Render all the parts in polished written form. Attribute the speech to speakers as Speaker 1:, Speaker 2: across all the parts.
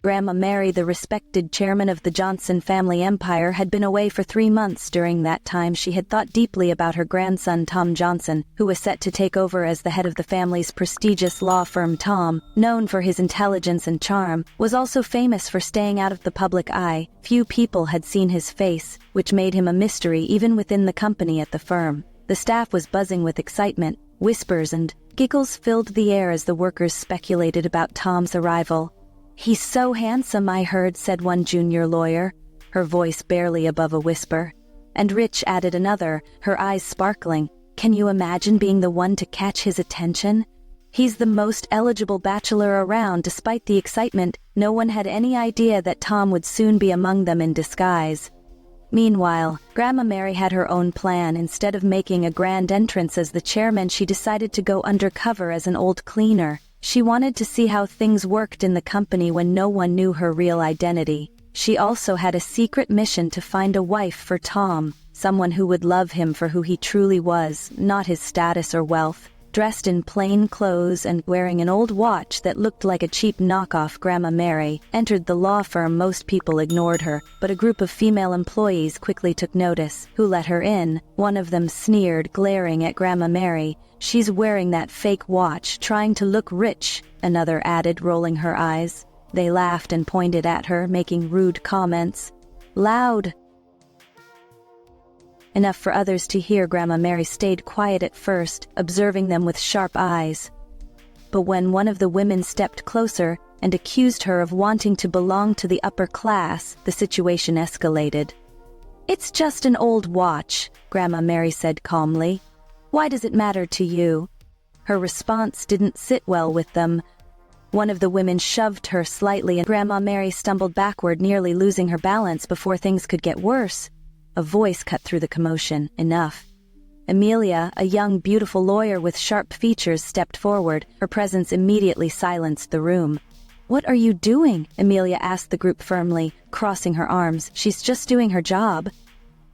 Speaker 1: Grandma Mary, the respected chairman of the Johnson family empire, had been away for 3 months. During that time, she had thought deeply about her grandson Tom Johnson, who was set to take over as the head of the family's prestigious law firm. Tom, known for his intelligence and charm, was also famous for staying out of the public eye. Few people had seen his face, which made him a mystery even within the company at the firm. The staff was buzzing with excitement. Whispers and giggles filled the air as the workers speculated about Tom's arrival. "He's so handsome, I heard," said one junior lawyer, her voice barely above a whisper. "And rich," added another, her eyes sparkling. "Can you imagine being the one to catch his attention? He's the most eligible bachelor around." Despite the excitement, no one had any idea that Tom would soon be among them in disguise. Meanwhile, Grandma Mary had her own plan. Instead of making a grand entrance as the chairman, she decided to go undercover as an old cleaner. She wanted to see how things worked in the company when no one knew her real identity. She also had a secret mission to find a wife for Tom, someone who would love him for who he truly was, not his status or wealth. Dressed in plain clothes and wearing an old watch that looked like a cheap knockoff, Grandma Mary entered the law firm. Most people ignored her, but a group of female employees quickly took notice. Who let her in? One of them sneered, glaring at Grandma Mary. "She's wearing that fake watch, trying to look rich," another added, rolling her eyes. They laughed and pointed at her, making rude comments. Loud enough for others to hear. Grandma Mary stayed quiet at first, observing them with sharp eyes. But when one of the women stepped closer and accused her of wanting to belong to the upper class, the situation escalated. "It's just an old watch," Grandma Mary said calmly. "Why does it matter to you?" Her response didn't sit well with them. One of the women shoved her slightly and Grandma Mary stumbled backward, nearly losing her balance before things could get worse. A voice cut through the commotion. "Enough." Amelia, a young, beautiful lawyer with sharp features, stepped forward. Her presence immediately silenced the room. "What are you doing?" Amelia asked the group firmly, crossing her arms. "She's just doing her job."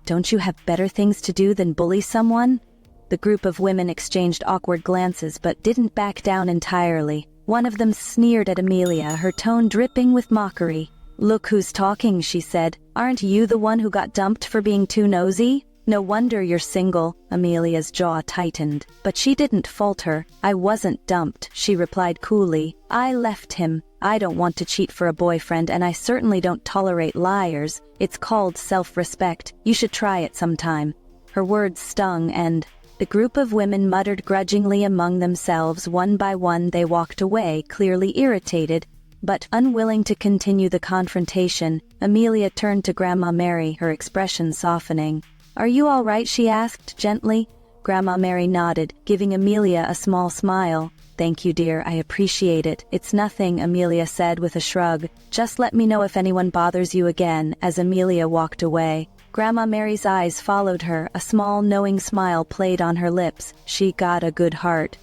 Speaker 1: "Don't you have better things to do than bully someone?" The group of women exchanged awkward glances but didn't back down entirely. One of them sneered at Amelia, her tone dripping with mockery. "Look who's talking," she said. "Aren't you the one who got dumped for being too nosy? No wonder you're single." Amelia's jaw tightened, but she didn't falter. "I wasn't dumped," she replied coolly. "I left him. I don't want to cheat for a boyfriend, and I certainly don't tolerate liars. It's called self-respect. You should try it sometime." Her words stung, and the group of women muttered grudgingly among themselves. One by one they walked away, clearly irritated, but unwilling to continue the confrontation. Amelia turned to Grandma Mary, her expression softening. "Are you all right?" she asked gently. Grandma Mary nodded, giving Amelia a small smile. "Thank you, dear, I appreciate it." "It's nothing," Amelia said with a shrug. "Just let me know if anyone bothers you again." As Amelia walked away, Grandma Mary's eyes followed her. A small, knowing smile played on her lips. "She got a good heart,"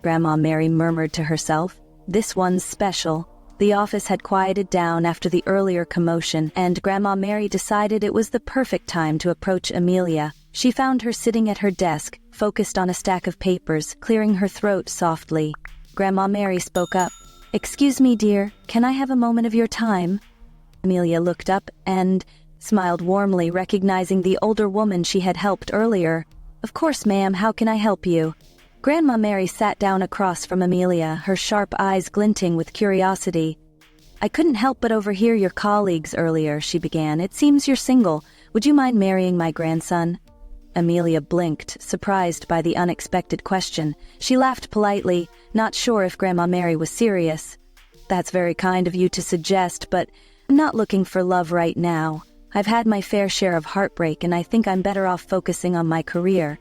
Speaker 1: Grandma Mary murmured to herself. "This one's special." The office had quieted down after the earlier commotion, and Grandma Mary decided it was the perfect time to approach Amelia. She found her sitting at her desk, focused on a stack of papers, clearing her throat softly. Grandma Mary spoke up. "Excuse me, dear, can I have a moment of your time?" Amelia looked up and smiled warmly, recognizing the older woman she had helped earlier. "Of course, ma'am, how can I help you?" Grandma Mary sat down across from Amelia, her sharp eyes glinting with curiosity. "I couldn't help but overhear your colleagues earlier," she began. "It seems you're single. Would you mind marrying my grandson?" Amelia blinked, surprised by the unexpected question. She laughed politely, not sure if Grandma Mary was serious. "That's very kind of you to suggest, but I'm not looking for love right now. I've had my fair share of heartbreak, and I think I'm better off focusing on my career."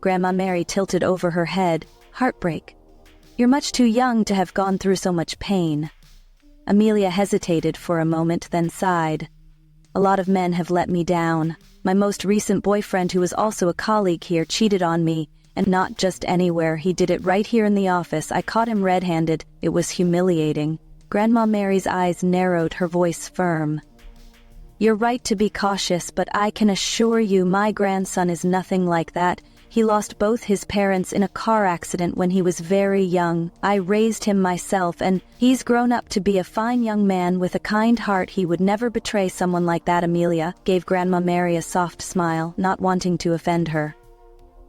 Speaker 1: Grandma Mary tilted over her head. "Heartbreak? You're much too young to have gone through so much pain." Amelia hesitated for a moment, then sighed. "A lot of men have let me down. My most recent boyfriend, who was also a colleague here, cheated on me, and not just anywhere. He did it right here in the office. I caught him red-handed. It was humiliating." Grandma Mary's eyes narrowed, her voice firm. "You're right to be cautious, but I can assure you my grandson is nothing like that. He lost both his parents in a car accident when he was very young. I raised him myself, and he's grown up to be a fine young man with a kind heart. He would never betray someone like that." Amelia gave Grandma Mary a soft smile, not wanting to offend her.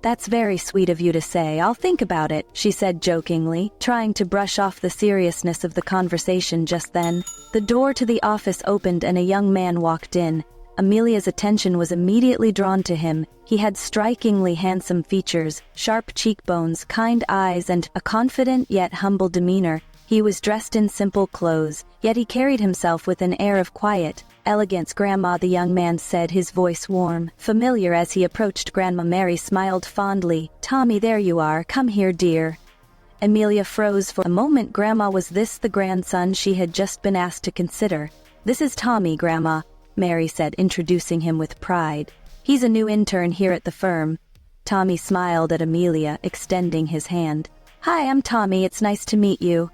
Speaker 1: "That's very sweet of you to say. I'll think about it," she said jokingly, trying to brush off the seriousness of the conversation. Just then, the door to the office opened and a young man walked in. Amelia's attention was immediately drawn to him. He had strikingly handsome features, sharp cheekbones, kind eyes, and a confident yet humble demeanor. He was dressed in simple clothes, yet he carried himself with an air of quiet elegance. "Grandma," the young man said, his voice warm, familiar. As he approached, Grandma Mary smiled fondly. "Tommy, there you are. Come here, dear." Amelia froze for a moment. Grandma, was this the grandson she had just been asked to consider? "This is Tommy, Grandma," Mary said, introducing him with pride. "He's a new intern here at the firm." Tommy smiled at Amelia, extending his hand. "Hi, I'm Tommy. It's nice to meet you."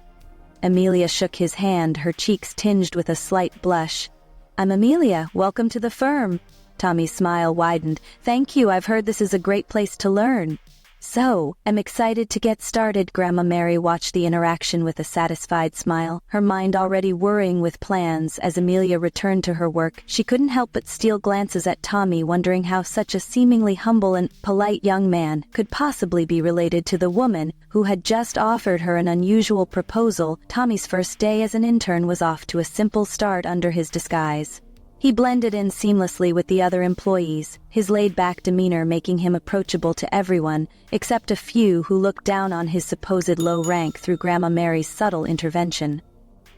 Speaker 1: Amelia shook his hand, her cheeks tinged with a slight blush. "I'm Amelia. Welcome to the firm." Tommy's smile widened. "Thank you. I've heard this is a great place to learn." "So, I'm excited to get started." Grandma Mary watched the interaction with a satisfied smile, her mind already worrying with plans. As Amelia returned to her work, she couldn't help but steal glances at Tommy, wondering how such a seemingly humble and polite young man could possibly be related to the woman who had just offered her an unusual proposal. Tommy's first day as an intern was off to a simple start under his disguise. He blended in seamlessly with the other employees, his laid-back demeanor making him approachable to everyone, except a few who looked down on his supposed low rank through Grandma Mary's subtle intervention.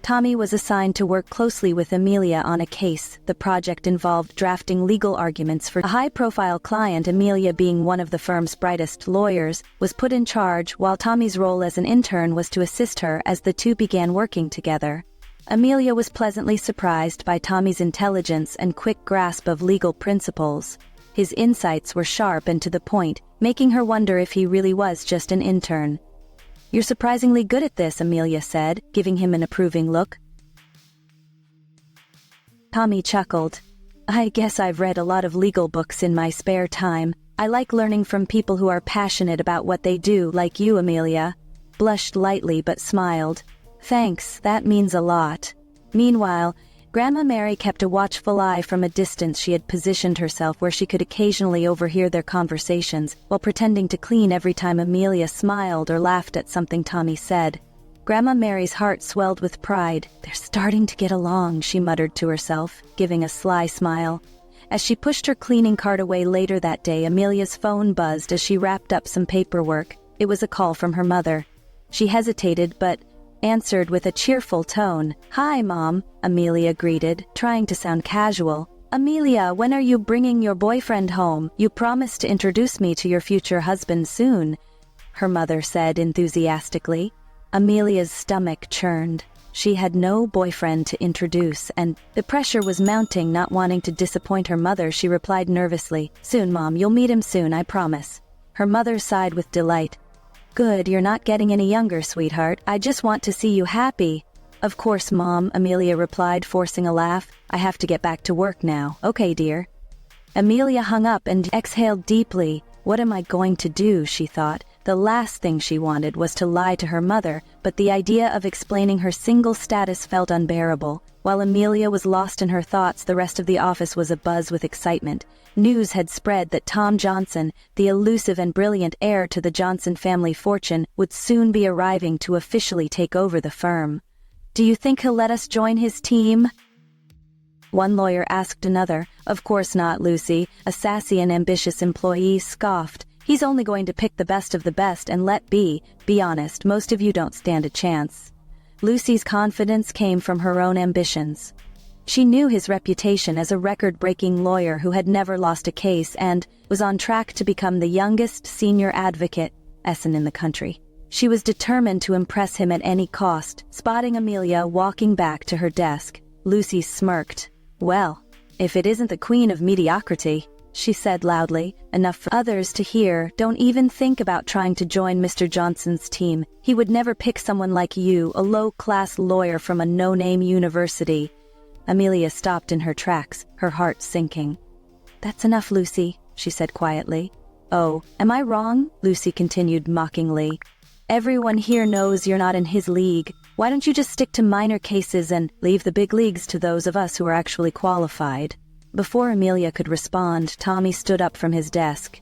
Speaker 1: Tommy was assigned to work closely with Amelia on a case. The project involved drafting legal arguments for a high-profile client. Amelia, being one of the firm's brightest lawyers, was put in charge, while Tommy's role as an intern was to assist her as the two began working together. Amelia was pleasantly surprised by Tommy's intelligence and quick grasp of legal principles. His insights were sharp and to the point, making her wonder if he really was just an intern. "You're surprisingly good at this," Amelia said, giving him an approving look. Tommy chuckled. "I guess I've read a lot of legal books in my spare time. I like learning from people who are passionate about what they do, like you." Amelia blushed lightly but smiled. "Thanks, that means a lot." Meanwhile, Grandma Mary kept a watchful eye from a distance. She had positioned herself where she could occasionally overhear their conversations, while pretending to clean every time Amelia smiled or laughed at something Tommy said. Grandma Mary's heart swelled with pride. "They're starting to get along," she muttered to herself, giving a sly smile. As she pushed her cleaning cart away later that day, Amelia's phone buzzed as she wrapped up some paperwork. It was a call from her mother. She hesitated, but answered with a cheerful tone. "Hi, Mom," Amelia greeted, trying to sound casual. "Amelia, when are you bringing your boyfriend home? You promised to introduce me to your future husband soon," her mother said enthusiastically. Amelia's stomach churned. She had no boyfriend to introduce, and the pressure was mounting. Not wanting to disappoint her mother, she replied nervously, "Soon, Mom, you'll meet him soon, I promise." Her mother sighed with delight. "Good, you're not getting any younger, sweetheart. I just want to see you happy." "Of course, Mom," Amelia replied, forcing a laugh. "I have to get back to work now." "Okay, dear." Amelia hung up and exhaled deeply. What am I going to do, she thought. The last thing she wanted was to lie to her mother, but the idea of explaining her single status felt unbearable. While Amelia was lost in her thoughts, the rest of the office was abuzz with excitement. News had spread that Tom Johnson, the elusive and brilliant heir to the Johnson family fortune, would soon be arriving to officially take over the firm. "Do you think he'll let us join his team?" one lawyer asked another. "Of course not, Lucy," a sassy and ambitious employee scoffed. "He's only going to pick the best of the best, and be honest, most of you don't stand a chance." Lucy's confidence came from her own ambitions. She knew his reputation as a record-breaking lawyer who had never lost a case and was on track to become the youngest senior advocate in the country. She was determined to impress him at any cost. Spotting Amelia walking back to her desk, Lucy smirked. "Well, if it isn't the queen of mediocrity," she said loudly, enough for others to hear. "Don't even think about trying to join Mr. Johnson's team. He would never pick someone like you, a low-class lawyer from a no-name university." Amelia stopped in her tracks, her heart sinking. "That's enough, Lucy," she said quietly. Oh, am I wrong? Lucy continued mockingly. Everyone here knows you're not in his league. Why don't you just stick to minor cases and leave the big leagues to those of us who are actually qualified? Before Amelia could respond, Tommy stood up from his desk.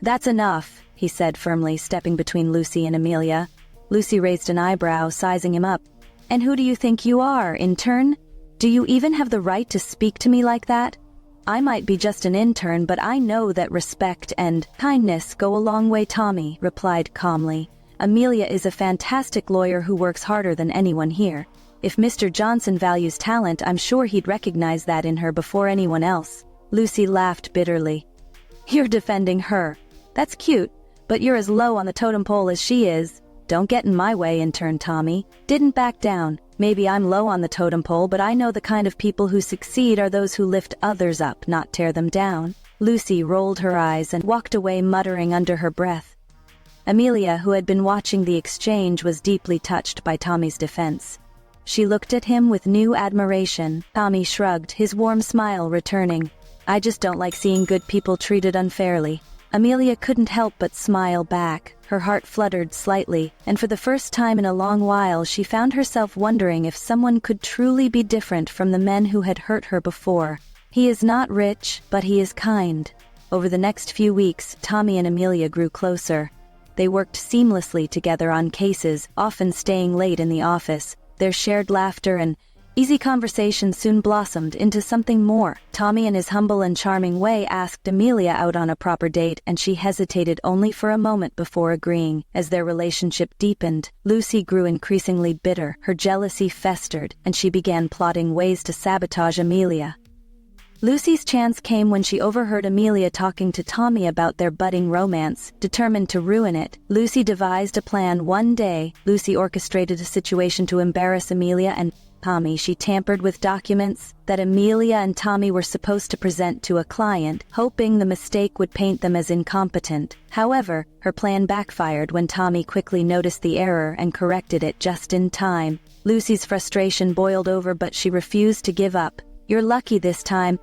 Speaker 1: That's enough, he said firmly, stepping between Lucy and Amelia. Lucy raised an eyebrow, sizing him up. And who do you think you are, intern? Do you even have the right to speak to me like that? I might be just an intern, but I know that respect and kindness go a long way, Tommy replied calmly. Amelia is a fantastic lawyer who works harder than anyone here. If Mr. Johnson values talent, I'm sure he'd recognize that in her before anyone else. Lucy laughed bitterly. You're defending her. That's cute, but you're as low on the totem pole as she is. Don't get in my way, intern Tommy. Didn't back down. Maybe I'm low on the totem pole, but I know the kind of people who succeed are those who lift others up, not tear them down. Lucy rolled her eyes and walked away, muttering under her breath. Amelia, who had been watching the exchange, was deeply touched by Tommy's defense. She looked at him with new admiration. Tommy shrugged, his warm smile returning. I just don't like seeing good people treated unfairly. Amelia couldn't help but smile back. Her heart fluttered slightly, and for the first time in a long while she found herself wondering if someone could truly be different from the men who had hurt her before. He is not rich, but he is kind. Over the next few weeks, Tommy and Amelia grew closer. They worked seamlessly together on cases, often staying late in the office. Their shared laughter and easy conversation soon blossomed into something more. Tommy, in his humble and charming way, asked Amelia out on a proper date, and she hesitated only for a moment before agreeing. As their relationship deepened, Lucy grew increasingly bitter. Her jealousy festered, and she began plotting ways to sabotage Amelia. Lucy's chance came when she overheard Amelia talking to Tommy about their budding romance. Determined to ruin it, Lucy devised a plan. One day, Lucy orchestrated a situation to embarrass Amelia and Tommy. She tampered with documents that Amelia and Tommy were supposed to present to a client, hoping the mistake would paint them as incompetent. However, her plan backfired when Tommy quickly noticed the error and corrected it just in time. Lucy's frustration boiled over, but she refused to give up. You're lucky this time,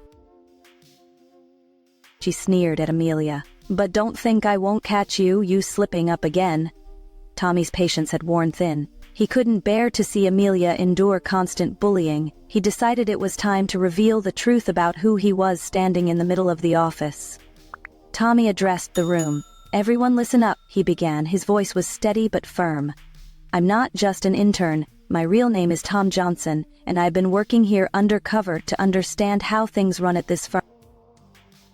Speaker 1: she sneered at Amelia. But don't think I won't catch you slipping up again. Tommy's patience had worn thin. He couldn't bear to see Amelia endure constant bullying. He decided it was time to reveal the truth about who he was standing in the middle of the office. Tommy addressed the room. Everyone listen up, he began. His voice was steady but firm. I'm not just an intern. My real name is Tom Johnson, and I've been working here undercover to understand how things run at this firm.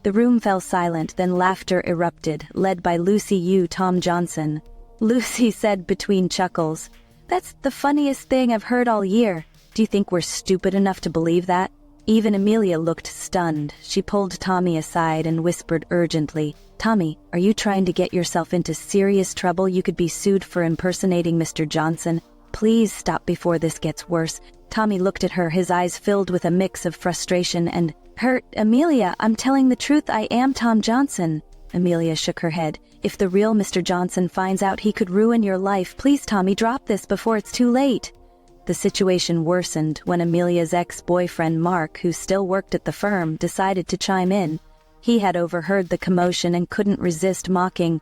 Speaker 1: The room fell silent, then laughter erupted, led by Lucy. Tom Johnson. Lucy said between chuckles. That's the funniest thing I've heard all year. Do you think we're stupid enough to believe that? Even Amelia looked stunned. She pulled Tommy aside and whispered urgently, Tommy, are you trying to get yourself into serious trouble? You could be sued for impersonating Mr. Johnson. Please stop before this gets worse. Tommy looked at her, his eyes filled with a mix of frustration and hurt. Amelia, I'm telling the truth, I am Tom Johnson. Amelia shook her head. If the real Mr. Johnson finds out, he could ruin your life. Please, Tommy, drop this before it's too late. The situation worsened when Amelia's ex-boyfriend Mark, who still worked at the firm, decided to chime in. He had overheard the commotion and couldn't resist mocking.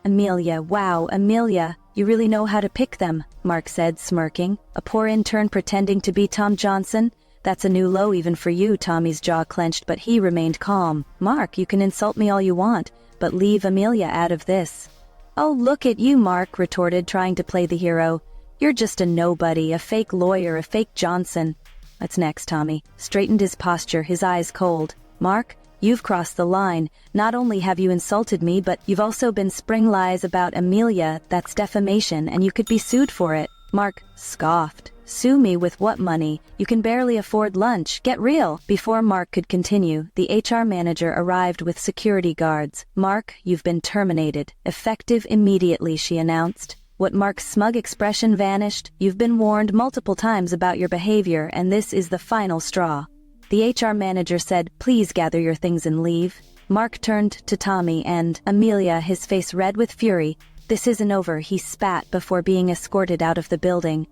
Speaker 1: Amelia, wow, Amelia, you really know how to pick them, Mark said, smirking. A poor intern pretending to be Tom Johnson? That's a new low even for you. Tommy's jaw clenched, but he remained calm. Mark, you can insult me all you want, but leave Amelia out of this. Oh, look at you, Mark retorted, trying to play the hero. You're just a nobody, a fake lawyer, a fake Johnson. What's next, Tommy straightened his posture, his eyes cold. Mark, you've crossed the line. Not only have you insulted me, but you've also been spring lies about Amelia. That's defamation, and you could be sued for it. Mark scoffed. Sue me with what money? You can barely afford lunch. Get real. Before Mark could continue, the HR manager arrived with security guards. Mark, you've been terminated. Effective immediately, she announced. What Mark's smug expression vanished. You've been warned multiple times about your behavior, and this is the final straw. The HR manager said, please gather your things and leave. Mark turned to Tommy and Amelia, his face red with fury. This isn't over, he spat before being escorted out of the building.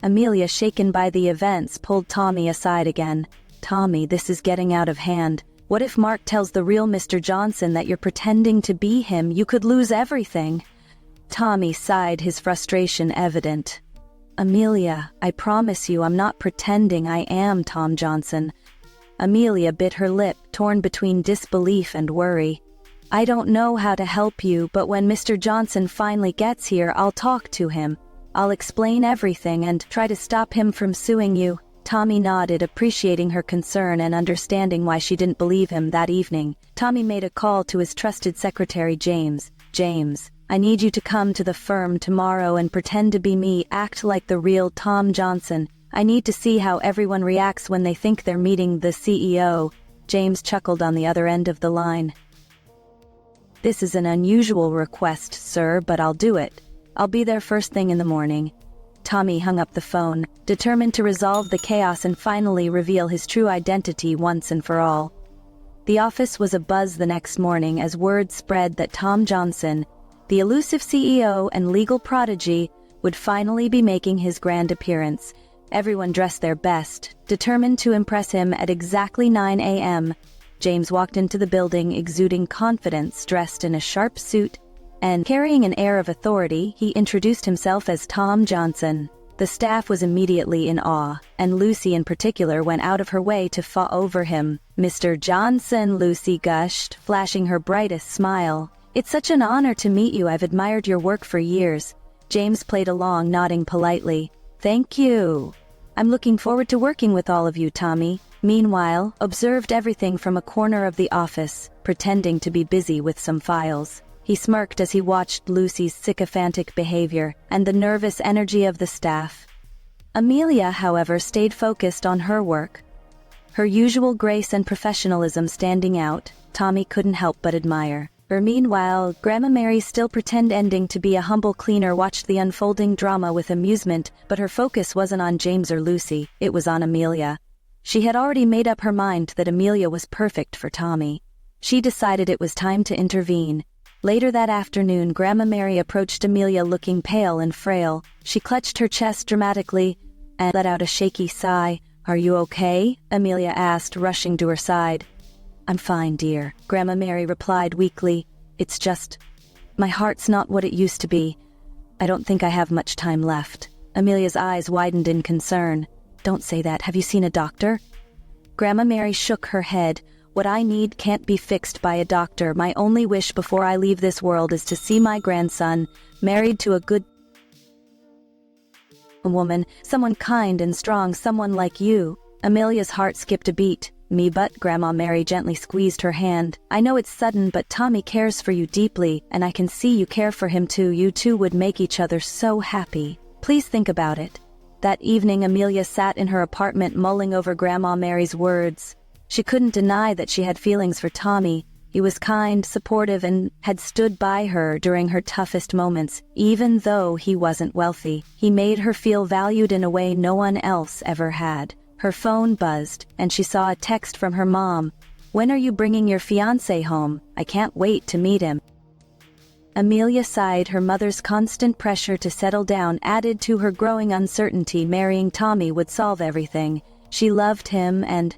Speaker 1: Amelia, shaken by the events, pulled Tommy aside again. Tommy, this is getting out of hand. What if Mark tells the real Mr. Johnson that you're pretending to be him? You could lose everything." Tommy sighed, his frustration evident. "Amelia, I promise you I'm not pretending I am Tom Johnson." Amelia bit her lip, torn between disbelief and worry. "I don't know how to help you, but when Mr. Johnson finally gets here, I'll talk to him. I'll explain everything and try to stop him from suing you." Tommy nodded, appreciating her concern and understanding why she didn't believe him that evening. Tommy made a call to his trusted secretary, James. "James, I need you to come to the firm tomorrow and pretend to be me. Act like the real Tom Johnson. I need to see how everyone reacts when they think they're meeting the CEO." James chuckled on the other end of the line. "This is an unusual request, sir, but I'll do it. I'll be there first thing in the morning." Tommy hung up the phone, determined to resolve the chaos and finally reveal his true identity once and for all. The office was abuzz the next morning as word spread that Tom Johnson, the elusive CEO and legal prodigy, would finally be making his grand appearance. Everyone dressed their best, determined to impress him at exactly 9 a.m. James walked into the building exuding confidence, dressed in a sharp suit, and carrying an air of authority. He introduced himself as Tom Johnson. The staff was immediately in awe, and Lucy in particular went out of her way to faw over him. "Mr. Johnson," Lucy gushed, flashing her brightest smile. "It's such an honor to meet you. I've admired your work for years." James played along, nodding politely. "Thank you. I'm looking forward to working with all of you." Tommy, meanwhile, observed everything from a corner of the office, pretending to be busy with some files. He smirked as he watched Lucy's sycophantic behavior and the nervous energy of the staff. Amelia, however, stayed focused on her work, her usual grace and professionalism standing out. Tommy couldn't help but admire her. Meanwhile, Grandma Mary, still pretending to be a humble cleaner, watched the unfolding drama with amusement, but her focus wasn't on James or Lucy, it was on Amelia. She had already made up her mind that Amelia was perfect for Tommy. She decided it was time to intervene. Later that afternoon, Grandma Mary approached Amelia looking pale and frail. She clutched her chest dramatically and let out a shaky sigh. "Are you okay?" Amelia asked, rushing to her side. "I'm fine, dear," Grandma Mary replied weakly. "It's just, my heart's not what it used to be. I don't think I have much time left." Amelia's eyes widened in concern. "Don't say that. Have you seen a doctor?" Grandma Mary shook her head. "What I need can't be fixed by a doctor. My only wish before I leave this world is to see my grandson married to a good woman, someone kind and strong, someone like you." Amelia's heart skipped a beat. "Me but," Grandma Mary gently squeezed her hand. "I know it's sudden, but Tommy cares for you deeply, and I can see you care for him too. You two would make each other so happy. Please think about it." That evening, Amelia sat in her apartment mulling over Grandma Mary's words. She couldn't deny that she had feelings for Tommy. He was kind, supportive, and had stood by her during her toughest moments. Even though he wasn't wealthy, he made her feel valued in a way no one else ever had. Her phone buzzed, and she saw a text from her mom. "When are you bringing your fiancé home? I can't wait to meet him." Amelia sighed. Her mother's constant pressure to settle down added to her growing uncertainty. Marrying Tommy would solve everything. She loved him and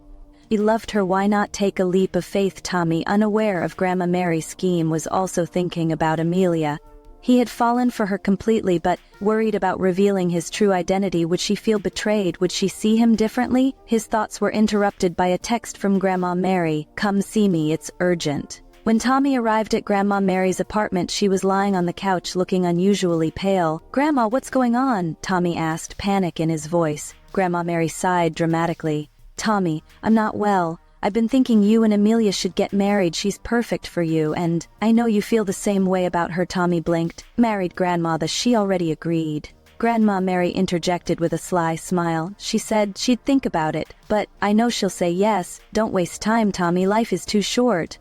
Speaker 1: he loved her. Why not take a leap of faith? Tommy, unaware of Grandma Mary's scheme, was also thinking about Amelia. He had fallen for her completely, but worried about revealing his true identity. Would she feel betrayed? Would she see him differently? His thoughts were interrupted by a text from Grandma Mary. "Come see me, it's urgent." When Tommy arrived at Grandma Mary's apartment, she was lying on the couch looking unusually pale. "Grandma, what's going on?" Tommy asked, panic in his voice. Grandma Mary sighed dramatically. "Tommy, I'm not well. I've been thinking you and Amelia should get married. She's perfect for you, and I know you feel the same way about her." Tommy blinked. "Married, Grandma? She already agreed." Grandma Mary interjected with a sly smile. She said she'd think about it, but I know she'll say yes. "Don't waste time, Tommy. Life is too short."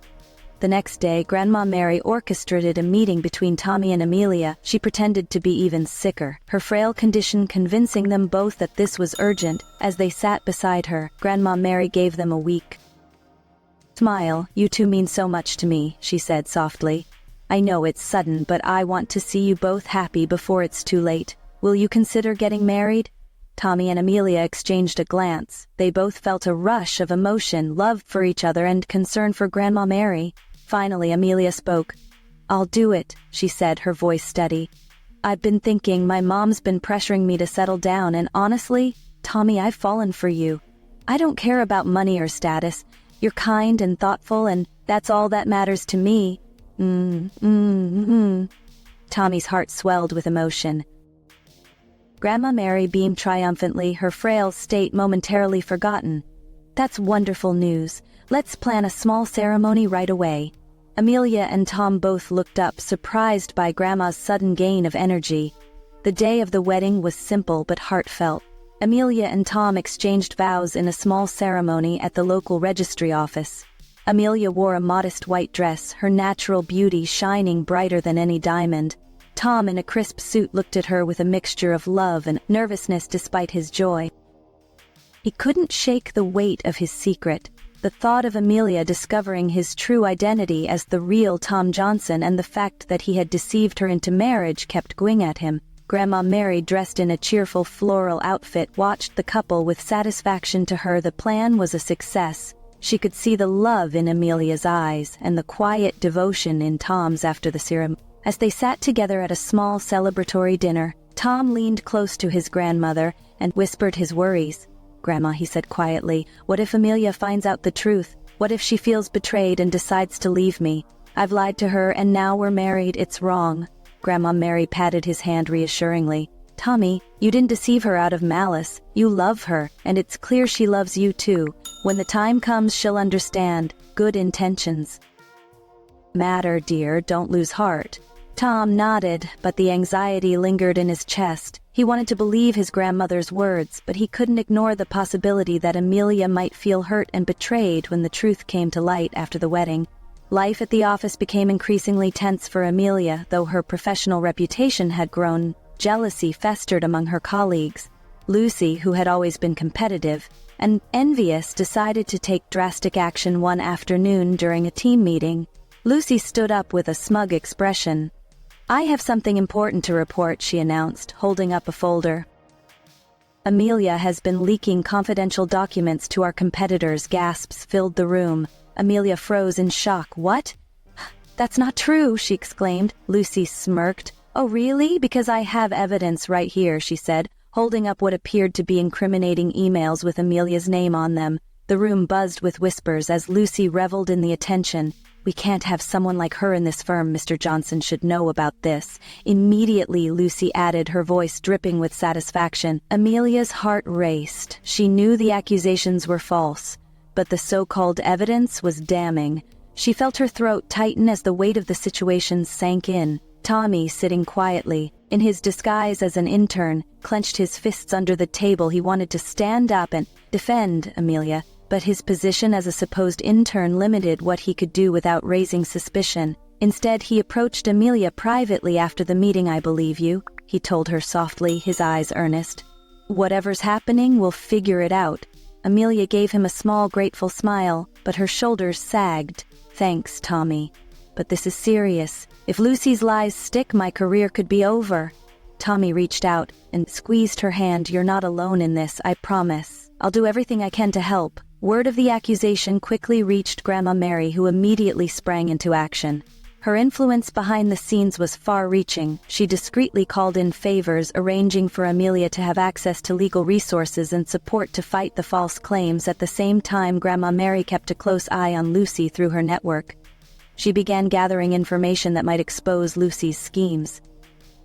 Speaker 1: The next day, Grandma Mary orchestrated a meeting between Tommy and Amelia. She pretended to be even sicker, her frail condition convincing them both that this was urgent. As they sat beside her, Grandma Mary gave them a weak smile. "You two mean so much to me," she said softly. "I know it's sudden, but I want to see you both happy before it's too late. Will you consider getting married?" Tommy and Amelia exchanged a glance. They both felt a rush of emotion, love for each other, and concern for Grandma Mary. Finally, Amelia spoke. "I'll do it," she said, her voice steady. "I've been thinking, my mom's been pressuring me to settle down, and honestly, Tommy, I've fallen for you. I don't care about money or status. You're kind and thoughtful, and that's all that matters to me." Tommy's heart swelled with emotion. Grandma Mary beamed triumphantly, her frail state momentarily forgotten. "That's wonderful news. Let's plan a small ceremony right away." Amelia and Tom both looked up, surprised by Grandma's sudden gain of energy. The day of the wedding was simple but heartfelt. Amelia and Tom exchanged vows in a small ceremony at the local registry office. Amelia wore a modest white dress, her natural beauty shining brighter than any diamond. Tom, in a crisp suit, looked at her with a mixture of love and nervousness despite his joy. He couldn't shake the weight of his secret. The thought of Amelia discovering his true identity as the real Tom Johnson and the fact that he had deceived her into marriage kept going at him. Grandma Mary, dressed in a cheerful floral outfit, watched the couple with satisfaction. To her, the plan was a success. She could see the love in Amelia's eyes and the quiet devotion in Tom's after the ceremony. As they sat together at a small celebratory dinner, Tom leaned close to his grandmother and whispered his worries. "Grandma," he said quietly, "what if Amelia finds out the truth? What if she feels betrayed and decides to leave me? I've lied to her, and now we're married. It's wrong." Grandma Mary patted his hand reassuringly. "Tommy, you didn't deceive her out of malice. You love her, and it's clear she loves you too. When the time comes, she'll understand. Good intentions matter, dear. Don't lose heart." Tom nodded, but the anxiety lingered in his chest. He wanted to believe his grandmother's words, but he couldn't ignore the possibility that Amelia might feel hurt and betrayed when the truth came to light after the wedding. Life at the office became increasingly tense for Amelia, though her professional reputation had grown. Jealousy festered among her colleagues. Lucy, who had always been competitive and envious, decided to take drastic action one afternoon during a team meeting. Lucy stood up with a smug expression. "I have something important to report," she announced, holding up a folder. "Amelia has been leaking confidential documents to our competitors." Gasps filled the room. Amelia froze in shock. "What? That's not true," she exclaimed. Lucy smirked. "Oh, really? Because I have evidence right here," she said, holding up what appeared to be incriminating emails with Amelia's name on them. The room buzzed with whispers as Lucy reveled in the attention. "We can't have someone like her in this firm. Mr. Johnson should know about this." Immediately, Lucy added, her voice dripping with satisfaction. Amelia's heart raced. She knew the accusations were false, but the so-called evidence was damning. She felt her throat tighten as the weight of the situation sank in. Tommy, sitting quietly, in his disguise as an intern, clenched his fists under the table. He wanted to stand up and defend Amelia, but his position as a supposed intern limited what he could do without raising suspicion. Instead, he approached Amelia privately after the meeting. "I believe you," he told her softly, his eyes earnest. "Whatever's happening, we'll figure it out." Amelia gave him a small, grateful smile, but her shoulders sagged. "Thanks, Tommy. But this is serious. If Lucy's lies stick, my career could be over." Tommy reached out and squeezed her hand. "You're not alone in this, I promise. I'll do everything I can to help." Word of the accusation quickly reached Grandma Mary, who immediately sprang into action. Her influence behind the scenes was far-reaching. She discreetly called in favors, arranging for Amelia to have access to legal resources and support to fight the false claims. At the same time, Grandma Mary kept a close eye on Lucy through her network. She began gathering information that might expose Lucy's schemes.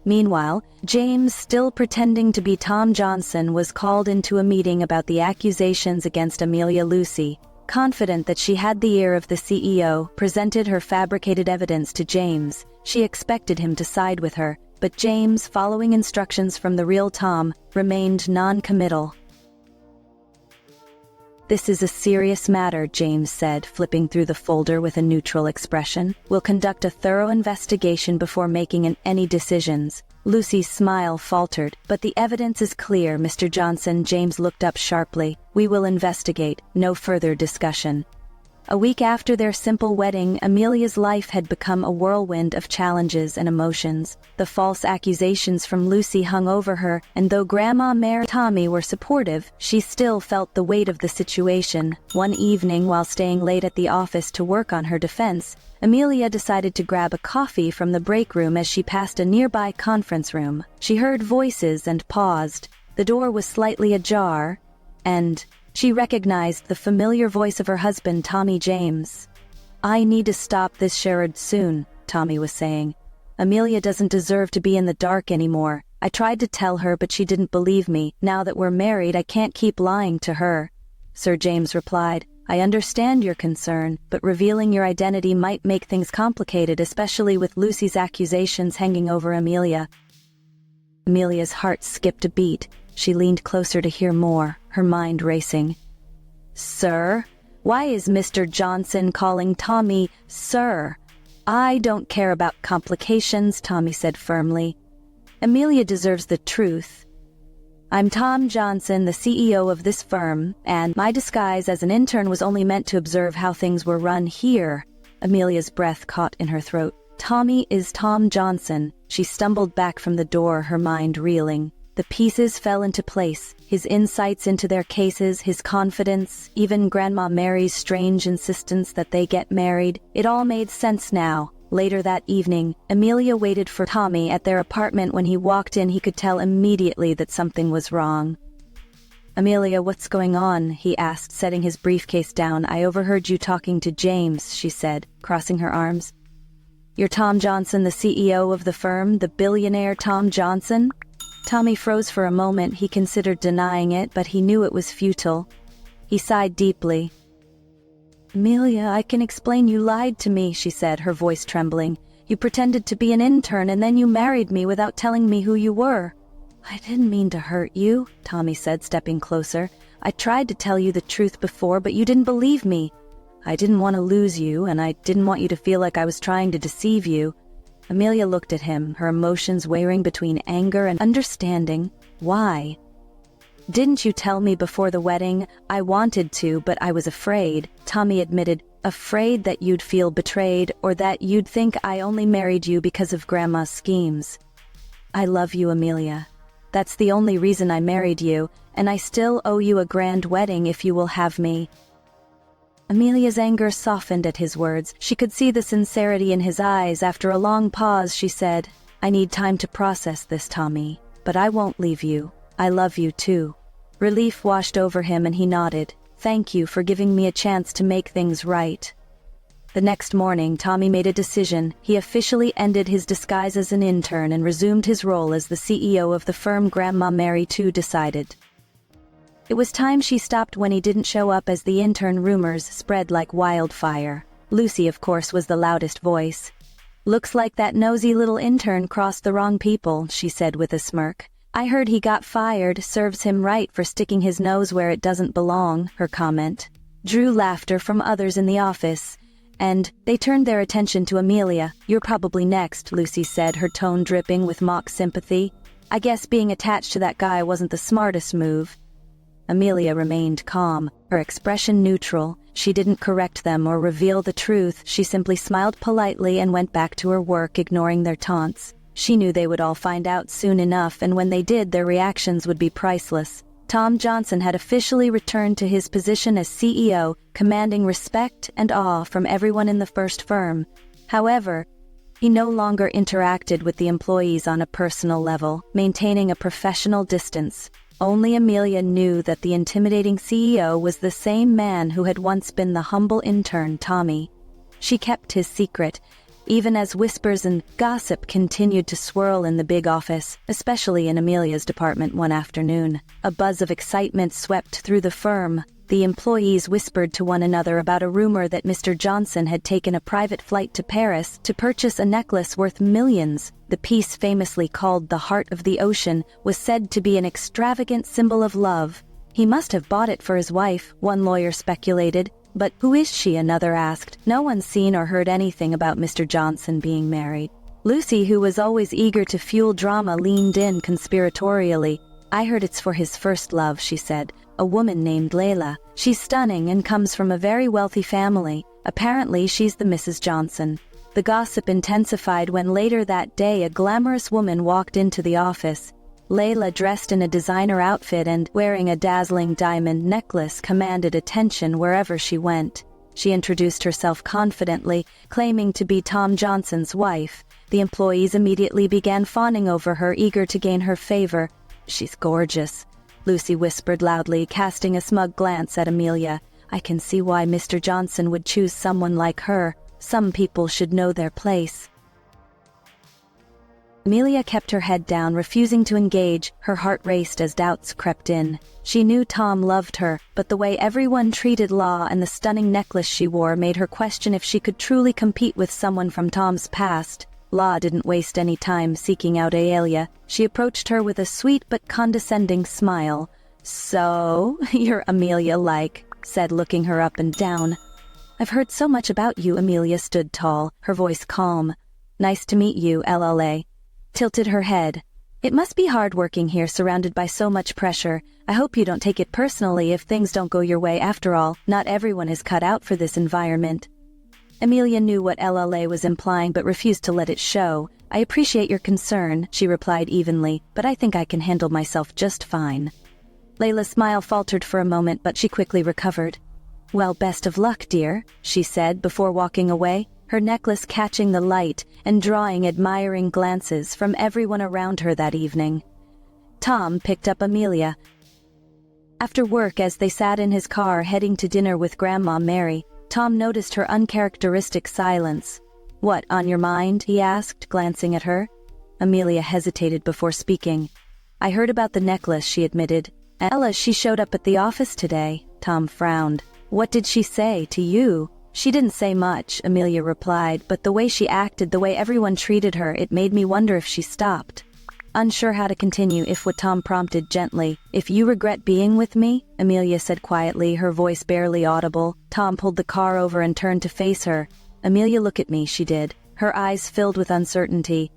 Speaker 1: Meanwhile, James, still pretending to be Tom Johnson, was called into a meeting about the accusations against Amelia. Lucy, confident that she had the ear of the CEO, presented her fabricated evidence to James. She expected him to side with her, but James, following instructions from the real Tom, remained non-committal. "This is a serious matter," James said, flipping through the folder with a neutral expression. "We'll conduct a thorough investigation before making any decisions." Lucy's smile faltered. "But the evidence is clear, Mr. Johnson." James looked up sharply. "We will investigate. No further discussion." A week after their simple wedding, Amelia's life had become a whirlwind of challenges and emotions. The false accusations from Lucy hung over her, and though Grandma Mary and Tommy were supportive, she still felt the weight of the situation. One evening, while staying late at the office to work on her defense, Amelia decided to grab a coffee from the break room as she passed a nearby conference room. She heard voices and paused. The door was slightly ajar, and she recognized the familiar voice of her husband, Tommy James. "I need to stop this charade soon," Tommy was saying. "Amelia doesn't deserve to be in the dark anymore. I tried to tell her, but she didn't believe me. Now that we're married, I can't keep lying to her." Sir James replied, "I understand your concern, but revealing your identity might make things complicated, especially with Lucy's accusations hanging over Amelia." Amelia's heart skipped a beat. She leaned closer to hear more, her mind racing. "Sir? Why is Mr. Johnson calling Tommy Sir?" "I don't care about complications," Tommy said firmly. "Amelia deserves the truth. I'm Tom Johnson, the CEO of this firm, and my disguise as an intern was only meant to observe how things were run here." Amelia's breath caught in her throat. "Tommy is Tom Johnson." She stumbled back from the door, her mind reeling. The pieces fell into place, his insights into their cases, his confidence, even Grandma Mary's strange insistence that they get married. It all made sense now. Later that evening, Amelia waited for Tommy at their apartment. When he walked in, he could tell immediately that something was wrong. "Amelia, what's going on?" he asked, setting his briefcase down. "I overheard you talking to James," she said, crossing her arms. "You're Tom Johnson, the CEO of the firm, the billionaire Tom Johnson?" Tommy froze for a moment. He considered denying it, but he knew it was futile. He sighed deeply. "Amelia, I can explain. You lied to me," she said, her voice trembling. "You pretended to be an intern, and then you married me without telling me who you were." "I didn't mean to hurt you," Tommy said, stepping closer. "I tried to tell you the truth before, but you didn't believe me. I didn't want to lose you, and I didn't want you to feel like I was trying to deceive you." Amelia looked at him, her emotions wavering between anger and understanding. "Why?" "Didn't you tell me before the wedding?" "I wanted to, but I was afraid," Tommy admitted. "Afraid that you'd feel betrayed, or that you'd think I only married you because of Grandma's schemes." "I love you, Amelia. That's the only reason I married you, and I still owe you a grand wedding if you will have me." Amelia's anger softened at his words. She could see the sincerity in his eyes. After a long pause, she said, "I need time to process this, Tommy, but I won't leave you. I love you too." Relief washed over him and he nodded. "Thank you for giving me a chance to make things right." The next morning, Tommy made a decision. He officially ended his disguise as an intern and resumed his role as the CEO of the firm. Grandma Mary too decided it was time she stopped when he didn't show up as the intern. Rumors spread like wildfire. Lucy, of course, was the loudest voice. "Looks like that nosy little intern crossed the wrong people," she said with a smirk. "I heard he got fired. Serves him right for sticking his nose where it doesn't belong." Her comment drew laughter from others in the office, and they turned their attention to Amelia. "You're probably next," Lucy said, her tone dripping with mock sympathy. "I guess being attached to that guy wasn't the smartest move." Amelia remained calm, her expression neutral. She didn't correct them or reveal the truth. She simply smiled politely and went back to her work, ignoring their taunts. She knew they would all find out soon enough, and when they did, their reactions would be priceless. Tom Johnson had officially returned to his position as CEO, commanding respect and awe from everyone in the first firm. However, he no longer interacted with the employees on a personal level, maintaining a professional distance. Only Amelia knew that the intimidating CEO was the same man who had once been the humble intern, Tommy. She kept his secret, even as whispers and gossip continued to swirl in the big office, especially in Amelia's department. One afternoon, a buzz of excitement swept through the firm. The employees whispered to one another about a rumor that Mr. Johnson had taken a private flight to Paris to purchase a necklace worth millions. The piece, famously called the Heart of the Ocean, was said to be an extravagant symbol of love. He must have bought it for his wife, one lawyer speculated. "But who is she?" another asked. No one's seen or heard anything about Mr. Johnson being married. Lucy, who was always eager to fuel drama, leaned in conspiratorially. I heard it's for his first love, she said, a woman named Layla. She's stunning and comes from a very wealthy family. Apparently she's the Mrs. Johnson. The gossip intensified when later that day a glamorous woman walked into the office. Layla, dressed in a designer outfit and wearing a dazzling diamond necklace, commanded attention wherever she went. She introduced herself confidently, claiming to be Tom Johnson's wife. The employees immediately began fawning over her, eager to gain her favor. "She's gorgeous," Lucy whispered loudly, casting a smug glance at Amelia. "I can see why Mr. Johnson would choose someone like her. Some people should know their place." Amelia kept her head down, refusing to engage. Her heart raced as doubts crept in. She knew Tom loved her, but the way everyone treated Law and the stunning necklace she wore made her question if she could truly compete with someone from Tom's past. Law didn't waste any time seeking out Amelia. She approached her with a sweet but condescending smile. "So, you're Amelia-like," said, looking her up and down. "I've heard so much about you." Amelia stood tall, her voice calm. "Nice to meet you, LLA." Tilted her head. "It must be hardworking here, surrounded by so much pressure. I hope you don't take it personally if things don't go your way. After all, not everyone is cut out for this environment." Amelia knew what LLA was implying but refused to let it show. "I appreciate your concern," she replied evenly, "but I think I can handle myself just fine." Layla's smile faltered for a moment, but she quickly recovered. "Well, best of luck, dear," she said before walking away, her necklace catching the light and drawing admiring glances from everyone around her that evening. Tom picked up Amelia after work. As they sat in his car heading to dinner with Grandma Mary, Tom noticed her uncharacteristic silence. "What on your mind?" he asked, glancing at her. Amelia hesitated before speaking. "I heard about the necklace," she admitted. "Ella, she showed up at the office today." Tom frowned. "What did she say to you?" "She didn't say much," Amelia replied, "but the way she acted, the way everyone treated her, it made me wonder if she stopped." Unsure how to continue, if what Tom prompted gently. "If you regret being with me," Amelia said quietly, her voice barely audible. Tom pulled the car over and turned to face her. "Amelia, look at me," she did, her eyes filled with uncertainty.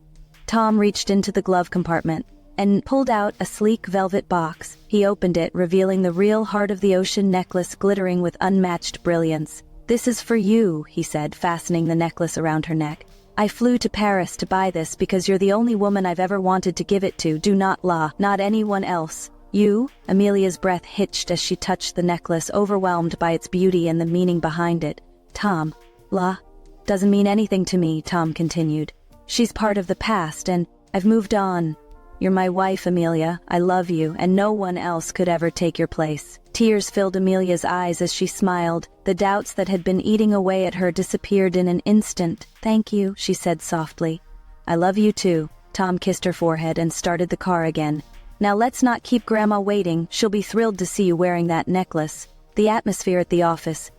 Speaker 1: Tom reached into the glove compartment and pulled out a sleek velvet box. He opened it, revealing the real Heart of the Ocean necklace glittering with unmatched brilliance. "This is for you," he said, fastening the necklace around her neck. "I flew to Paris to buy this because you're the only woman I've ever wanted to give it to. Do not lie, not anyone else. You?" Amelia's breath hitched as she touched the necklace, overwhelmed by its beauty and the meaning behind it. "Tom, La doesn't mean anything to me," Tom continued. "She's part of the past, and I've moved on. You're my wife, Amelia. I love you, and no one else could ever take your place." Tears filled Amelia's eyes as she smiled. The doubts that had been eating away at her disappeared in an instant. "Thank you," she said softly. "I love you too." Tom kissed her forehead and started the car again. "Now let's not keep Grandma waiting. She'll be thrilled to see you wearing that necklace." The atmosphere at the office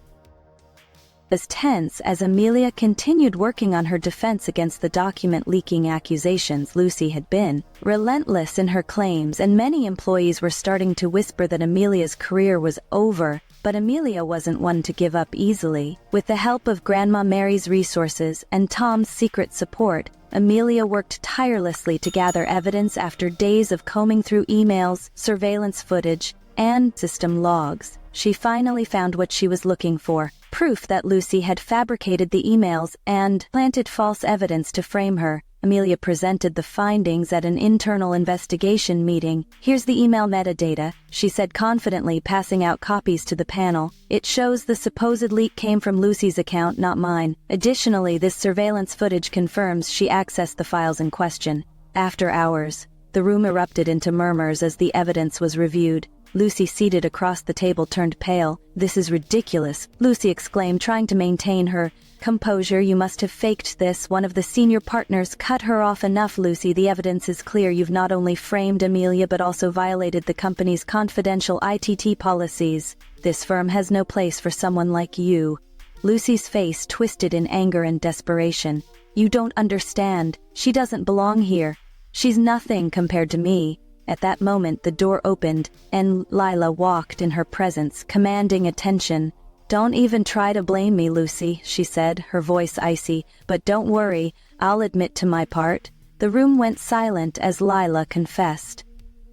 Speaker 1: was tense as Amelia continued working on her defense against the document-leaking accusations. Lucy had been relentless in her claims, and many employees were starting to whisper that Amelia's career was over. But Amelia wasn't one to give up easily. With the help of Grandma Mary's resources and Tom's secret support, Amelia worked tirelessly to gather evidence. After days of combing through emails, surveillance footage, and system logs, she finally found what she was looking for: proof that Lucy had fabricated the emails and planted false evidence to frame her. Amelia presented the findings at an internal investigation meeting. "Here's the email metadata," she said confidently, passing out copies to the panel. "It shows the supposed leak came from Lucy's account, not mine. Additionally, this surveillance footage confirms she accessed the files in question." After hours, the room erupted into murmurs as the evidence was reviewed. Lucy, seated across the table, turned pale. "This is ridiculous," Lucy exclaimed, trying to maintain her composure. "You must have faked this." One of the senior partners cut her off. "Enough, Lucy. The evidence is clear. You've not only framed Amelia but also violated the company's confidential ITT policies. This firm has no place for someone like you." Lucy's face twisted in anger and desperation. "You don't understand. She doesn't belong here. She's nothing compared to me." At that moment, the door opened, and Lila walked in her presence, commanding attention. "Don't even try to blame me, Lucy," she said, her voice icy, "but don't worry, I'll admit to my part." The room went silent as Lila confessed.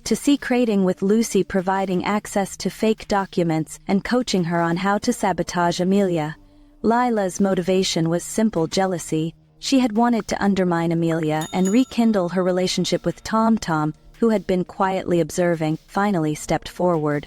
Speaker 1: to secreting with Lucy providing access to fake documents and coaching her on how to sabotage Amelia. Lila's motivation was simple jealousy. She had wanted to undermine Amelia and rekindle her relationship with Tom. Tom, who had been quietly observing, finally stepped forward.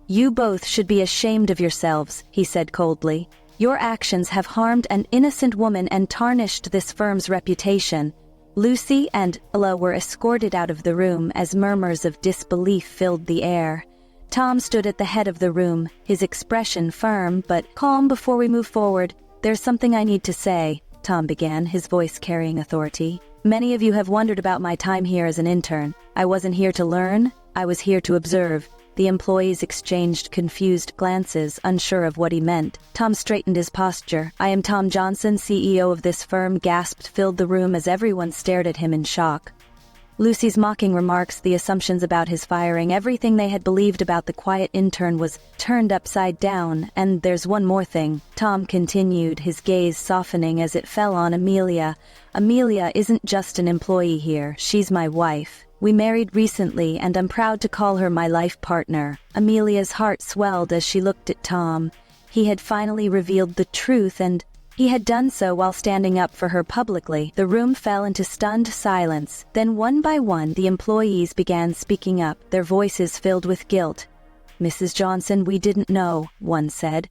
Speaker 1: "You both should be ashamed of yourselves," he said coldly. "Your actions have harmed an innocent woman and tarnished this firm's reputation." Lucy and Ella were escorted out of the room as murmurs of disbelief filled the air. Tom stood at the head of the room, his expression firm but calm. "Before we move forward, there's something I need to say," Tom began, his voice carrying authority. "Many of you have wondered about my time here as an intern. I wasn't here to learn, I was here to observe." The employees exchanged confused glances, unsure of what he meant. Tom straightened his posture. "I am Tom Johnson, CEO of this firm," gasped filled the room as everyone stared at him in shock. Lucy's mocking remarks, the assumptions about his firing, everything they had believed about the quiet intern was turned upside down. "And there's one more thing," Tom continued, his gaze softening as it fell on Amelia. "Amelia isn't just an employee here, she's my wife. We married recently and I'm proud to call her my life partner." Amelia's heart swelled as she looked at Tom. He had finally revealed the truth, and he had done so while standing up for her publicly. The room fell into stunned silence. Then one by one the employees began speaking up, their voices filled with guilt. "Mrs. Johnson, we didn't know," one said.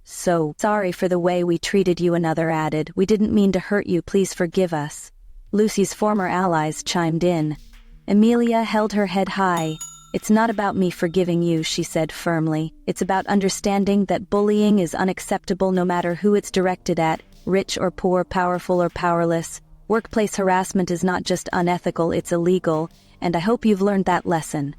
Speaker 1: So sorry for the way we treated you," another added. "We didn't mean to hurt you, please forgive us." Lucy's former allies chimed in. Amelia held her head high. "It's not about me forgiving you," she said firmly. "It's about understanding that bullying is unacceptable no matter who it's directed at, rich or poor, powerful or powerless. Workplace harassment is not just unethical, it's illegal, and I hope you've learned that lesson."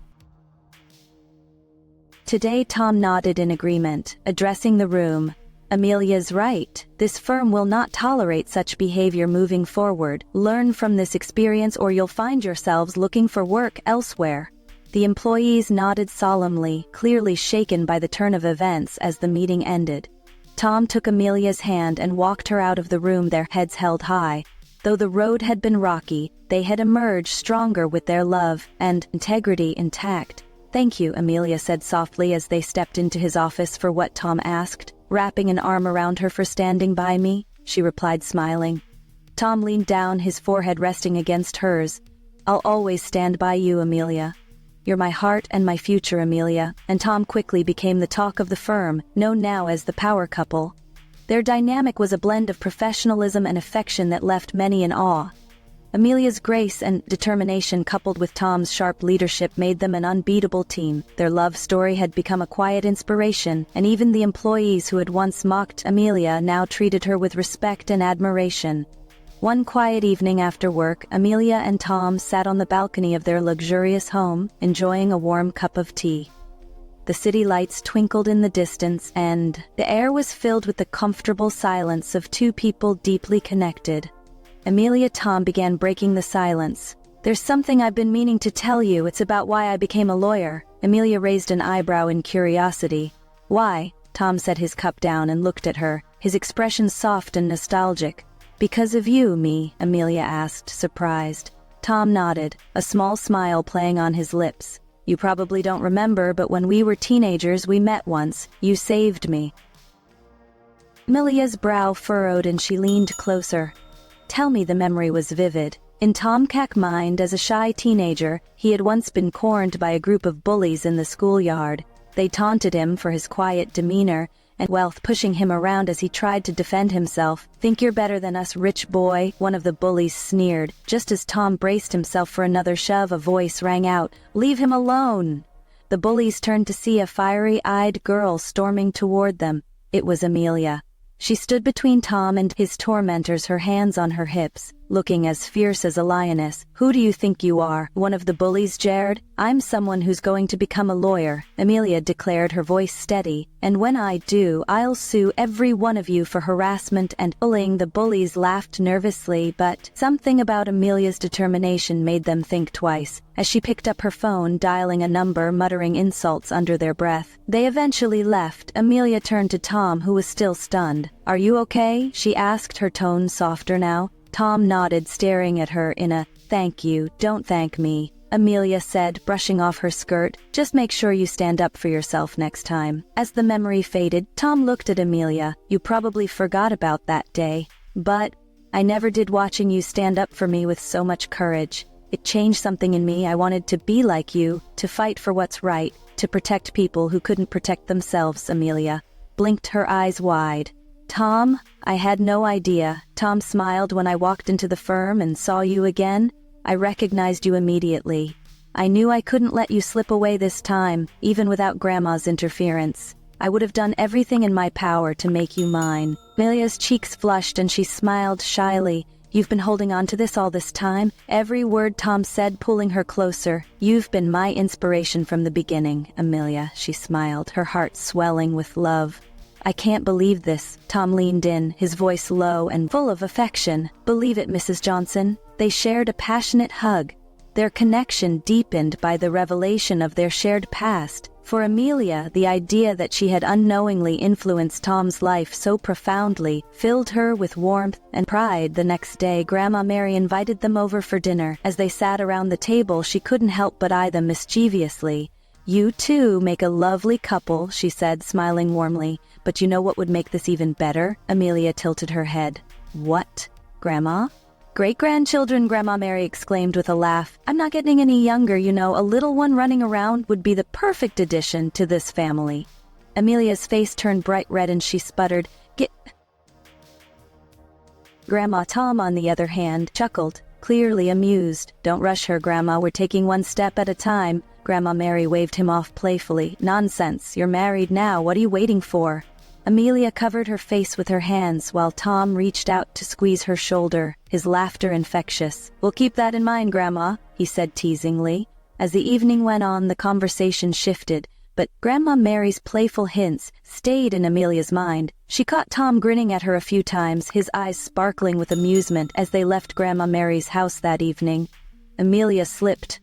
Speaker 1: Today Tom nodded in agreement, addressing the room. "Amelia's right. This firm will not tolerate such behavior moving forward. Learn from this experience or you'll find yourselves looking for work elsewhere." The employees nodded solemnly, clearly shaken by the turn of events as the meeting ended. Tom took Amelia's hand and walked her out of the room, their heads held high. Though the road had been rocky, they had emerged stronger with their love and integrity intact. "Thank you," Amelia said softly as they stepped into his office for what Tom asked. "Wrapping an arm around her for standing by me," she replied, smiling. Tom leaned down, his forehead resting against hers. "I'll always stand by you, Amelia. You're my heart and my future, Amelia." And Tom quickly became the talk of the firm, known now as the power couple. Their dynamic was a blend of professionalism and affection that left many in awe. Amelia's grace and determination coupled with Tom's sharp leadership made them an unbeatable team. Their love story had become a quiet inspiration, and even the employees who had once mocked Amelia now treated her with respect and admiration. One quiet evening after work, Amelia and Tom sat on the balcony of their luxurious home, enjoying a warm cup of tea. The city lights twinkled in the distance, and the air was filled with the comfortable silence of two people deeply connected. Tom began breaking the silence. "There's something I've been meaning to tell you. It's about why I became a lawyer." Amelia raised an eyebrow in curiosity. "Why?" Tom set his cup down and looked at her, his expression soft and nostalgic. "Because of you, me?" Amelia asked, surprised. Tom nodded, a small smile playing on his lips. "You probably don't remember, but when we were teenagers we met once. You saved me." Amelia's brow furrowed and she leaned closer. "Tell me." The memory was vivid. In Tom Cack's mind, as a shy teenager, he had once been cornered by a group of bullies in the schoolyard. They taunted him for his quiet demeanor and wealth, pushing him around as he tried to defend himself. "Think you're better than us, rich boy?" one of the bullies sneered. Just as Tom braced himself for another shove, a voice rang out, "Leave him alone!" The bullies turned to see a fiery-eyed girl storming toward them. It was Amelia. She stood between Tom and his tormentors, her hands on her hips, looking as fierce as a lioness. "Who do you think you are?" one of the bullies jeered. "I'm someone who's going to become a lawyer," Amelia declared, her voice steady. "And when I do, I'll sue every one of you for harassment and bullying." The bullies laughed nervously, but something about Amelia's determination made them think twice. As she picked up her phone, dialing a number, muttering insults under their breath. They eventually left. Amelia turned to Tom, who was still stunned. "Are you okay?" she asked, her tone softer now. Tom nodded, staring at her in a "thank you, don't thank me" Amelia said, brushing off her skirt. Just make sure you stand up for yourself next time. As the memory faded, Tom looked at Amelia. You probably forgot about that day. But I never did, watching you stand up for me with so much courage. It changed something in me. I wanted to be like you, to fight for what's right, to protect people who couldn't protect themselves. Amelia blinked her eyes wide. Tom, I had no idea. Tom smiled. When I walked into the firm and saw you again, I recognized you immediately. I knew I couldn't let you slip away this time, even without Grandma's interference. I would have done everything in my power to make you mine. Amelia's cheeks flushed and she smiled shyly. You've been holding on to this all this time? Every word Tom said, pulling her closer. You've been my inspiration from the beginning, Amelia, she smiled, her heart swelling with love. I can't believe this. Tom leaned in, his voice low and full of affection. Believe it, Mrs. Johnson. They shared a passionate hug. Their connection deepened by the revelation of their shared past. For Amelia, the idea that she had unknowingly influenced Tom's life so profoundly filled her with warmth and pride. The next day, Grandma Mary invited them over for dinner. As they sat around the table, she couldn't help but eye them mischievously. You two make a lovely couple, she said, smiling warmly. But you know what would make this even better? Amelia tilted her head. What, Grandma? Great-grandchildren, Grandma Mary exclaimed with a laugh. I'm not getting any younger, you know. A little one running around would be the perfect addition to this family. Amelia's face turned bright red and she sputtered, Get... Grandma Tom, on the other hand, chuckled, clearly amused. Don't rush her, Grandma. We're taking one step at a time. Grandma Mary waved him off playfully. Nonsense. You're married now. What are you waiting for? Amelia covered her face with her hands while Tom reached out to squeeze her shoulder, his laughter infectious. We'll keep that in mind, Grandma, he said teasingly. As the evening went on, the conversation shifted, but Grandma Mary's playful hints stayed in Amelia's mind. She caught Tom grinning at her a few times, his eyes sparkling with amusement as they left Grandma Mary's house that evening. Amelia slipped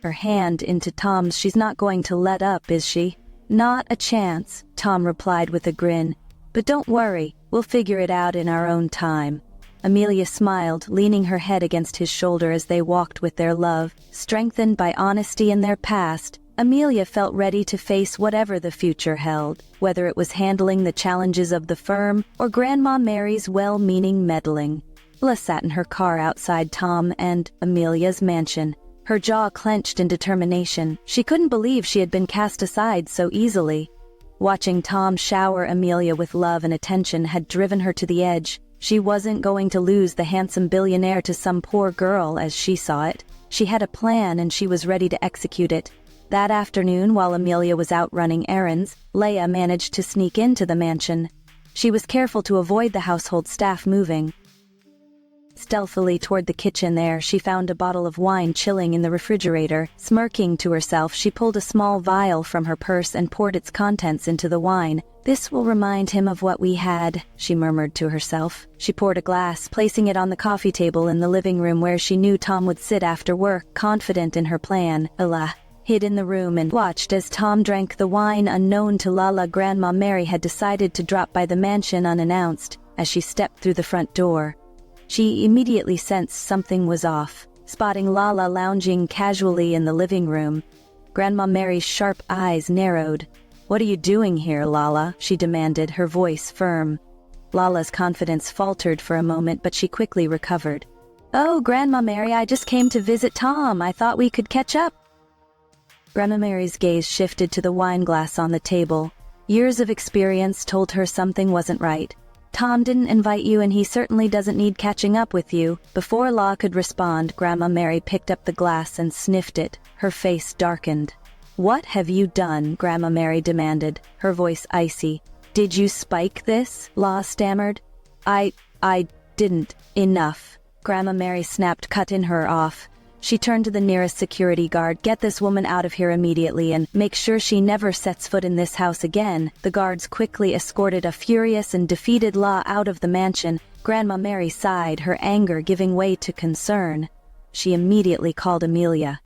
Speaker 1: her hand into Tom's. She's not going to let up, is she? Not a chance, Tom replied with a grin. But don't worry, we'll figure it out in our own time. Amelia smiled, leaning her head against his shoulder as they walked with their love. Strengthened by honesty in their past, Amelia felt ready to face whatever the future held, whether it was handling the challenges of the firm or Grandma Mary's well-meaning meddling. Amelia sat in her car outside Tom and Amelia's mansion, her jaw clenched in determination. She couldn't believe she had been cast aside so easily. Watching Tom shower Amelia with love and attention had driven her to the edge. She wasn't going to lose the handsome billionaire to some poor girl, as she saw it. She had a plan and she was ready to execute it. That afternoon, while Amelia was out running errands, Leia managed to sneak into the mansion. She was careful to avoid the household staff moving. Stealthily toward the kitchen there, she found a bottle of wine chilling in the refrigerator. Smirking to herself, she pulled a small vial from her purse and poured its contents into the wine. This will remind him of what we had, she murmured to herself. She poured a glass, placing it on the coffee table in the living room where she knew Tom would sit after work, confident in her plan. Ella hid in the room and watched as Tom drank the wine. Unknown to Lala, Grandma Mary had decided to drop by the mansion unannounced. As she stepped through the front door, she immediately sensed something was off. Spotting Lala lounging casually in the living room, Grandma Mary's sharp eyes narrowed. What are you doing here, Lala? She demanded, her voice firm. Lala's confidence faltered for a moment, but she quickly recovered. Oh, Grandma Mary, I just came to visit Tom. I thought we could catch up. Grandma Mary's gaze shifted to the wine glass on the table. Years of experience told her something wasn't right. Tom didn't invite you and he certainly doesn't need catching up with you. Before La could respond, Grandma Mary picked up the glass and sniffed it. Her face darkened. What have you done? Grandma Mary demanded, her voice icy. Did you spike this? La stammered. I didn't. Enough. Grandma Mary snapped, cutting her off. She turned to the nearest security guard. Get this woman out of here immediately and make sure she never sets foot in this house again. The guards quickly escorted a furious and defeated La out of the mansion. Grandma Mary sighed, her anger giving way to concern. She immediately called Amelia.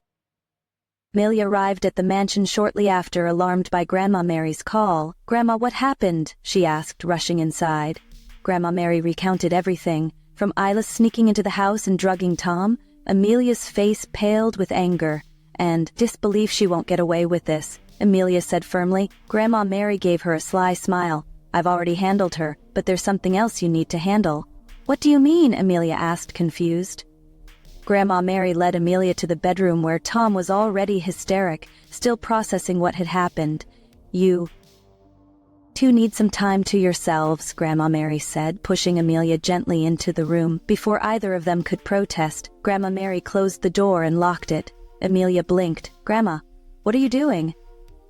Speaker 1: Amelia arrived at the mansion shortly after, alarmed by Grandma Mary's call. Grandma, what happened? She asked, rushing inside. Grandma Mary recounted everything, from Isla sneaking into the house and drugging Tom. Amelia's face paled with anger and disbelief. She won't get away with this, Amelia said firmly. Grandma Mary gave her a sly smile. I've already handled her, but there's something else you need to handle. What do you mean? Amelia asked, confused. Grandma Mary led Amelia to the bedroom where Tom was already hysteric, still processing what had happened. You two need some time to yourselves, Grandma Mary said, pushing Amelia gently into the room. Before either of them could protest, Grandma Mary closed the door and locked it. Amelia blinked. Grandma, what are you doing?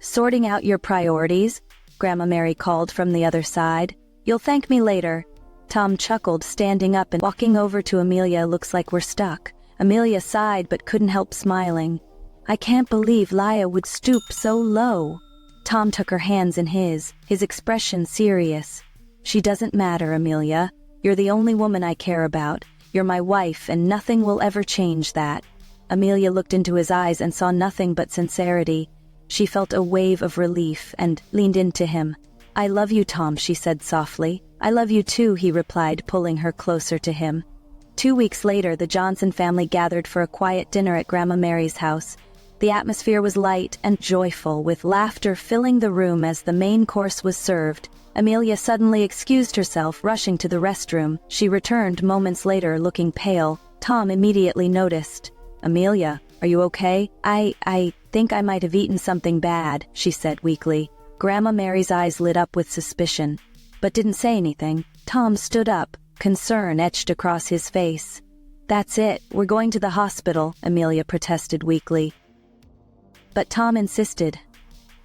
Speaker 1: Sorting out your priorities, Grandma Mary called from the other side. You'll thank me later. Tom chuckled, standing up and walking over to Amelia. Looks like we're stuck. Amelia sighed but couldn't help smiling. I can't believe Laya would stoop so low. Tom took her hands in his expression serious. She doesn't matter, Amelia. You're the only woman I care about. You're my wife, and nothing will ever change that. Amelia looked into his eyes and saw nothing but sincerity. She felt a wave of relief and leaned into him. I love you, Tom, she said softly. I love you too, he replied, pulling her closer to him. 2 weeks later, the Johnson family gathered for a quiet dinner at Grandma Mary's house. The atmosphere was light and joyful, with laughter filling the room as the main course was served. Amelia suddenly excused herself, rushing to the restroom. She returned moments later, looking pale. Tom immediately noticed. Amelia, are you okay? I think I might have eaten something bad, she said weakly. Grandma Mary's eyes lit up with suspicion, but didn't say anything. Tom stood up, concern etched across his face. That's it, we're going to the hospital, Amelia protested weakly. But Tom insisted.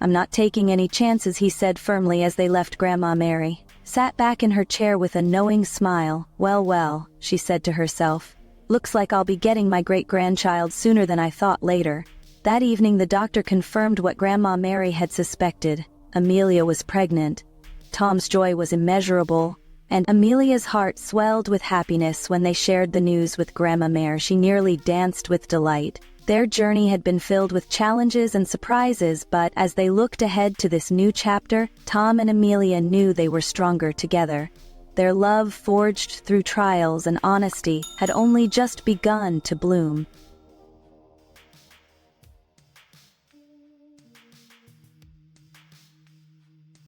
Speaker 1: I'm not taking any chances, he said firmly as they left. Grandma Mary sat back in her chair with a knowing smile. Well, she said to herself. Looks like I'll be getting my great-grandchild sooner than I thought. Later that evening, the doctor confirmed what Grandma Mary had suspected. Amelia was pregnant. Tom's joy was immeasurable, and Amelia's heart swelled with happiness when they shared the news with Grandma Mary. She nearly danced with delight. Their journey had been filled with challenges and surprises, but as they looked ahead to this new chapter, Tom and Amelia knew they were stronger together. Their love, forged through trials and honesty, had only just begun to bloom.